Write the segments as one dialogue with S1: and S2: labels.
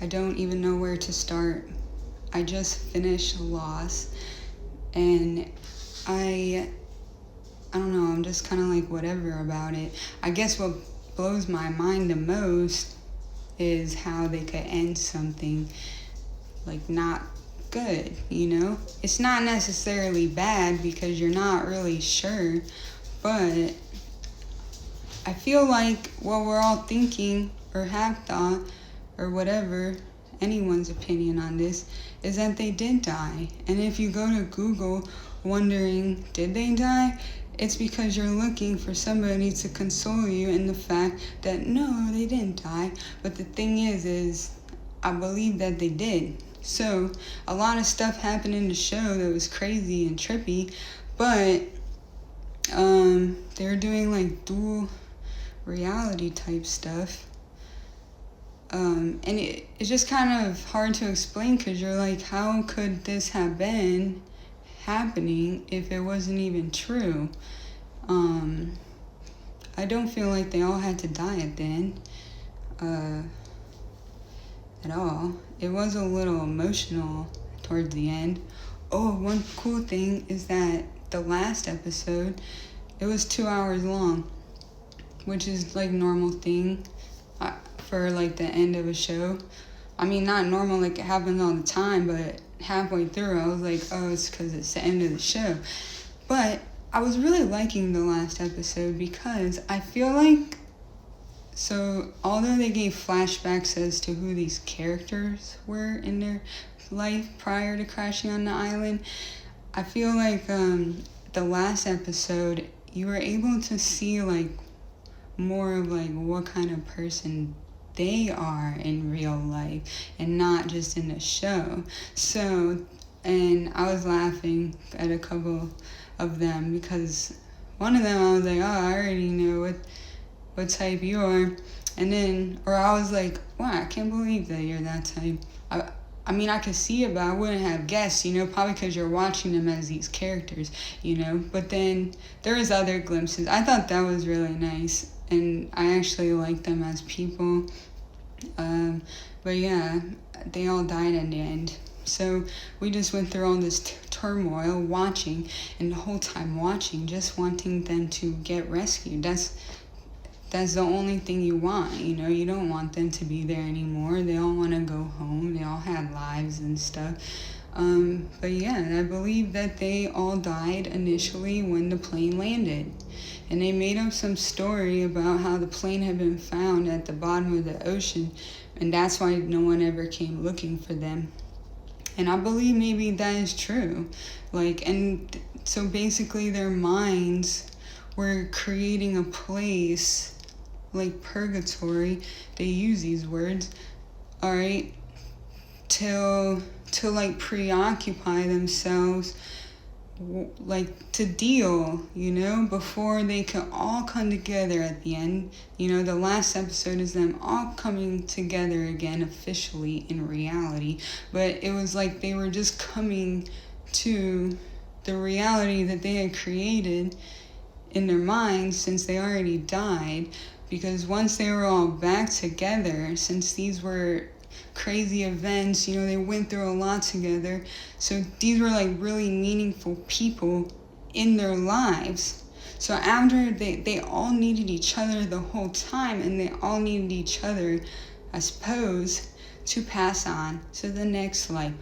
S1: I don't even know where to start. I just finished Lost, and I don't know, I'm just kind of like whatever about it. I guess what blows my mind the most is how they could end something like not good, you know? It's not necessarily bad because you're not really sure, but I feel like what we're all thinking or have thought or whatever, anyone's opinion on this, is that they did die. And if you go to Google wondering, did they die? It's because you're looking for somebody to console you in the fact that no, they didn't die. But the thing is I believe that they did. So a lot of stuff happened in the show that was crazy and trippy, but they were doing like dual reality type stuff. And it's just kind of hard to explain because you're like, how could this have been happening if it wasn't even true? I don't feel like they all had to die at the end at all. It was a little emotional towards the end. Oh, one cool thing is that the last episode, it was 2 hours long, which is like normal thing for like the end of a show. I mean, not normal like it happens all the time, but halfway through I was like, oh, it's because it's the end of the show. But I was really liking the last episode because I feel like, so although they gave flashbacks as to who these characters were in their life prior to crashing on the island, I feel like the last episode you were able to see like more of like what kind of person they are in real life and not just in the show. So, and I was laughing at a couple of them because one of them I was like, oh, I already know what type you are. And then, or I was like, wow, I can't believe that you're that type. I mean, I could see it, but I wouldn't have guessed, you know, probably because you're watching them as these characters, you know. But then there was other glimpses. I thought that was really nice, and I actually liked them as people. But yeah, they all died in the end. So we just went through all this turmoil watching, and the whole time watching, just wanting them to get rescued. That's the only thing you want, you know. You don't want them to be there anymore. They all want to go home. They all had lives and stuff. But yeah, I believe that they all died initially when the plane landed. And they made up some story about how the plane had been found at the bottom of the ocean, and that's why no one ever came looking for them. And I believe maybe that is true. Like, and so basically their minds were creating a place like purgatory. They use these words, all right, to like preoccupy themselves, like to deal, you know, before they could all come together at the end. You know, the last episode is them all coming together again officially in reality, but it was like they were just coming to the reality that they had created in their minds since they already died. Because once they were all back together, since these were crazy events, you know, they went through a lot together. So these were like really meaningful people in their lives. So after they all needed each other the whole time, and they all needed each other, I suppose, to pass on to the next life.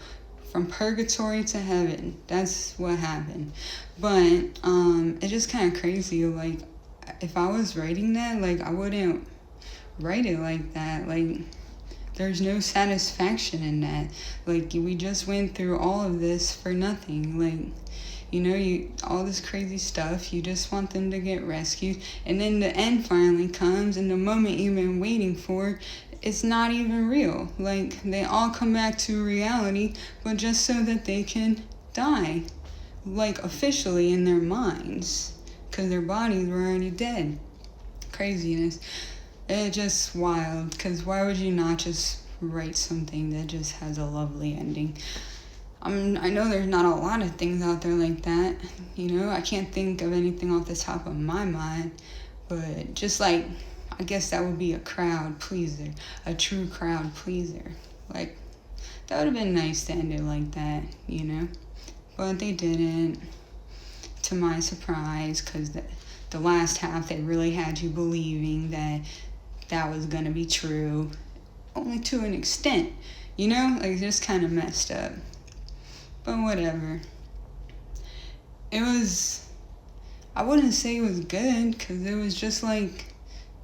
S1: From purgatory to heaven. That's what happened. But it's just kind of crazy. Like, if I was writing that, like, I wouldn't write it like that. Like, there's no satisfaction in that. Like, we just went through all of this for nothing. Like, you know, all this crazy stuff, you just want them to get rescued, and then the end finally comes, and the moment you've been waiting for, it's not even real. Like, they all come back to reality, but just so that they can die, like, officially in their minds, because their bodies were already dead. Craziness. It's just wild, because why would you not just write something that just has a lovely ending? I know there's not a lot of things out there like that, you know. I can't think of anything off the top of my mind, but just like, I guess that would be a crowd pleaser, a true crowd pleaser. Like, that would have been nice to end it like that, you know? But they didn't, to my surprise, because the last half, they really had you believing that that was going to be true, only to an extent, you know? Like, just kind of messed up. But whatever. It was, I wouldn't say it was good, because it was just like,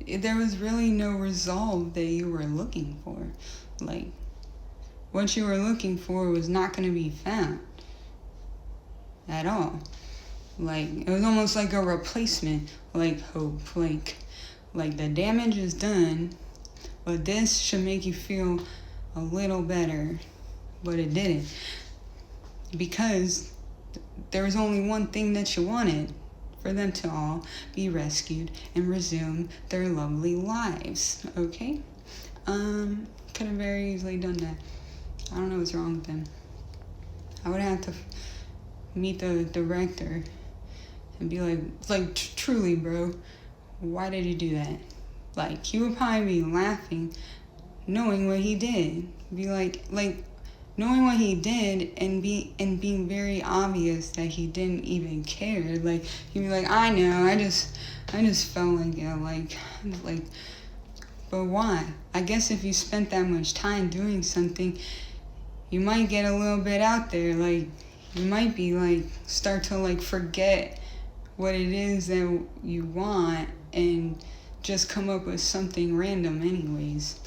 S1: there was really no resolve that you were looking for. Like, what you were looking for was not going to be found at all. Like, it was almost like a replacement, like hope. Like the damage is done, but this should make you feel a little better, but it didn't. Because there was only one thing that you wanted, for them to all be rescued and resume their lovely lives, okay? Could have very easily done that. I don't know what's wrong with them. I would have to meet the director and be like, truly, bro, why did you do that? Like, he would probably be laughing, knowing what he did. Be like knowing what he did and being very obvious that he didn't even care. Like, he'd be like, I know, I just felt like it, like, but why? I guess if you spent that much time doing something, you might get a little bit out there. Like, you might be like, start to like forget what it is that you want and just come up with something random anyways.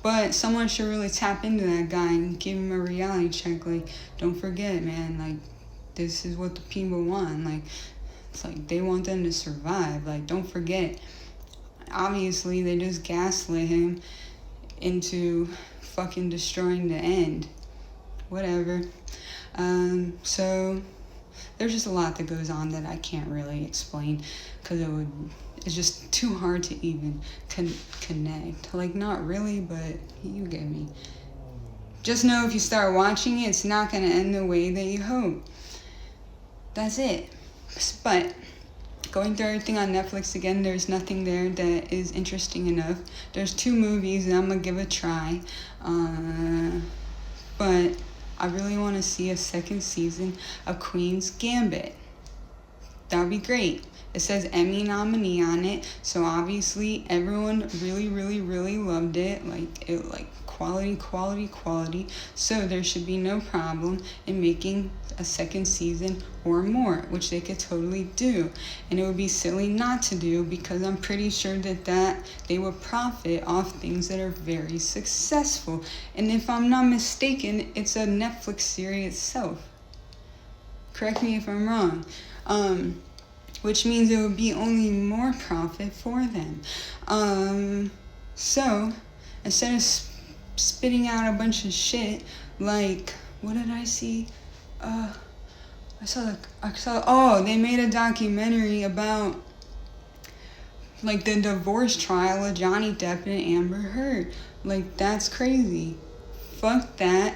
S1: But someone should really tap into that guy and give him a reality check. Like, don't forget, man, like, this is what the people want. Like, it's like they want them to survive. Like, don't forget. Obviously, they just gaslit him into fucking destroying the end. Whatever. So there's just a lot that goes on that I can't really explain because it's just too hard to even connect. Like, not really, but you get me. Just know if you start watching it, it's not going to end the way that you hope. That's it. But going through everything on Netflix again, there's nothing there that is interesting enough. There's 2 movies that I'm going to give a try. But I really want to see a second season of Queen's Gambit. That would be great. It says Emmy nominee on it, so obviously everyone really, really, really loved it. Like quality. So there should be no problem in making a second season or more, which they could totally do. And it would be silly not to do, because I'm pretty sure that they would profit off things that are very successful. And if I'm not mistaken, it's a Netflix series itself. Correct me if I'm wrong. Which means it would be only more profit for them. So instead of spitting out a bunch of shit, like, what did I see? I saw, they made a documentary about, like, the divorce trial of Johnny Depp and Amber Heard. Like, that's crazy. Fuck that.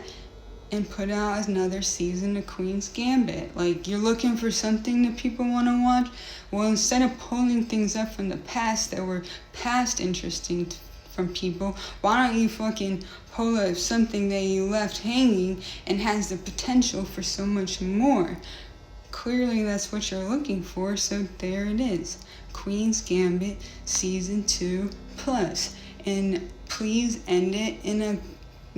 S1: And put out another season of Queen's Gambit. Like, you're looking for something that people want to watch? Well, instead of pulling things up from the past that were past interesting from people, why don't you fucking pull up something that you left hanging and has the potential for so much more? Clearly that's what you're looking for, so there it is. Queen's Gambit Season 2 Plus. And please end it in a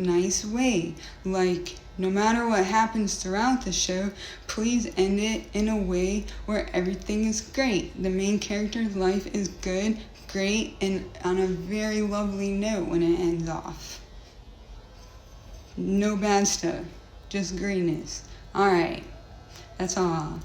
S1: nice way. Like, no matter what happens throughout the show, please end it in a way where everything is great. The main character's life is good, great, and on a very lovely note when it ends off. No bad stuff, just greatness. Alright, that's all.